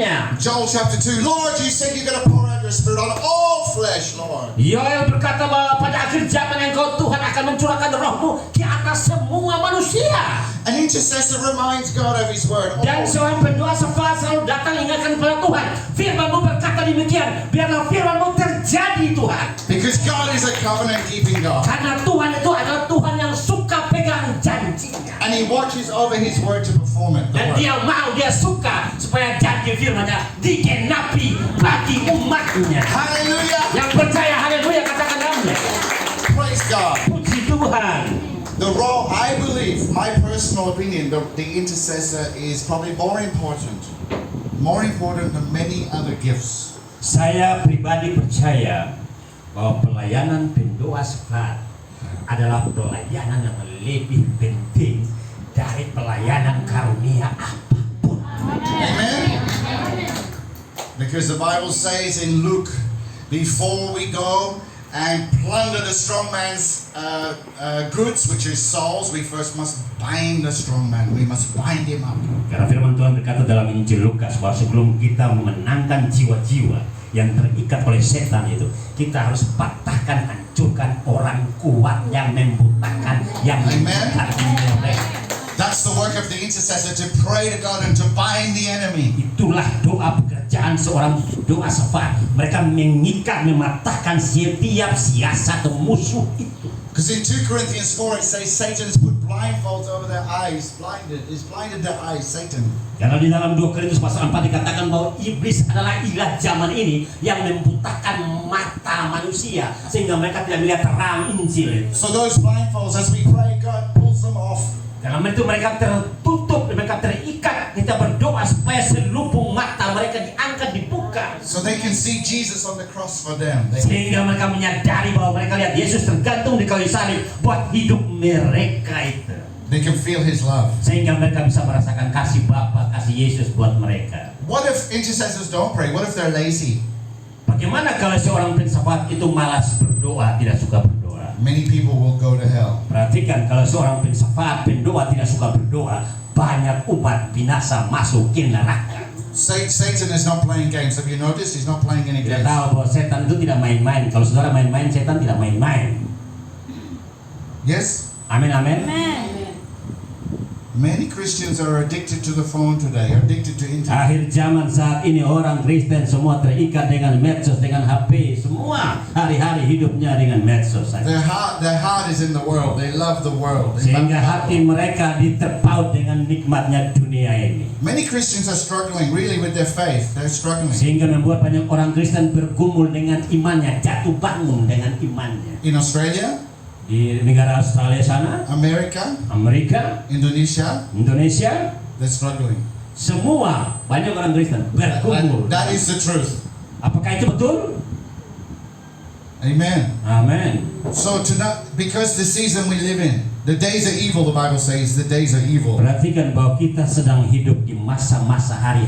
kepadanya. Joel chapter 2, Lord, you said you're going to pour out your spirit on all flesh, Lord. Yoel berkata bahwa pada akhir zaman Engkau Tuhan akan mencurahkan rohmu di atas semua manusia. An intercessor reminds God of his word. Dan seorang pendoa syafaat selalu datang ingatkan kepada Tuhan. Firman-Mu berkata demikian, biarlah firman-Mu terjadi Tuhan. Because God is a covenant keeping God. Karena Tuhan itu adalah Tuhan yang suka pegang janjinya. And he watches over his word to perform it. Dan dia suka supaya janji firman-Nya digenapi bagi umatnya. Hallelujah. Yang percaya haleluya katakan amin. Praise God. Puji Tuhan. The role, I believe, my personal opinion, the intercessor is probably more important than many other gifts. Saya pribadi percaya bahwa pelayanan pendoa syafaat adalah pelayanan yang lebih penting dari pelayanan karunia apapun. Amen. Because the Bible says in Luke, before we go and plunder the strong man's goods, which is souls, we first must bind the strong man. We must bind him up. Karena firman Tuhan berkata dalam Injil Lukas bahwa sebelum kita memenangkan jiwa-jiwa yang terikat oleh setan itu, kita harus patahkan, hancurkan orang kuat yang membutakan, yang mengingkari mereka. That's the work of the intercessor, to pray to God and to bind the enemy. Itulah doa pekerjaan seorang doa syafaat. Mereka mengikat, mematahkan setiap siasat musuh itu. Because in 2 Corinthians 4 it says Satan has put blindfolds over their eyes, blinded their eyes, Satan. Karena di dalam 2 Korintus pasal 4 dikatakan bahwa iblis adalah ilah zaman ini yang membutakan mata manusia sehingga mereka tidak melihat terang Injil. So those blindfolds, as we pray, God pulls them off. Dalam itu mereka tertutup, mereka terikat. Kita berdoa supaya selubung mata mereka diangkat, dibuka. So they can see Jesus on the cross for them. Sehingga mereka menyadari bahwa mereka lihat Yesus tergantung di kayu salib buat hidup mereka itu. They can feel His love. Sehingga mereka bisa merasakan kasih Bapa, kasih Yesus buat mereka. What if intercessors don't pray? What if they're lazy? Bagaimana kalau seorang pensafat itu malas berdoa, tidak suka berdoa? Many people will go to hell. Perhatikan, kalau seorang pensafat, pendoa tidak suka berdoa, banyak umat binasa masuk ke neraka. Satan is not playing games. Have you noticed? He's not playing any Kita games. tahu bahwa setan itu tidak main-main. Kalau saudara main-main, setan tidak main-main. Yes? Amin, amin. Many Christians are addicted to the phone today, addicted to internet. Akhir zaman saat ini orang Kristen semua terikat dengan medsos, dengan HP, semua hari-hari hidupnya dengan medsos saja. Their heart is in the world. They love the world. They Sehingga love hati mereka diterpaut dengan nikmatnya dunia ini. Many Christians are struggling really with their faith. They're struggling. Sehingga membuat banyak orang Kristen bergumul dengan imannya, jatuh bangun dengan imannya. In Australia, Di negara Australia sana, America, Indonesia, they're struggling. semua banyak orang Kristen bergumul. That is the truth. Apakah itu betul? Amen. Amen. So tonight, because the season we live in, the days are evil, the Bible says, the days are evil. Perhatikan bahwa kita sedang hidup di masa-masa hari-hari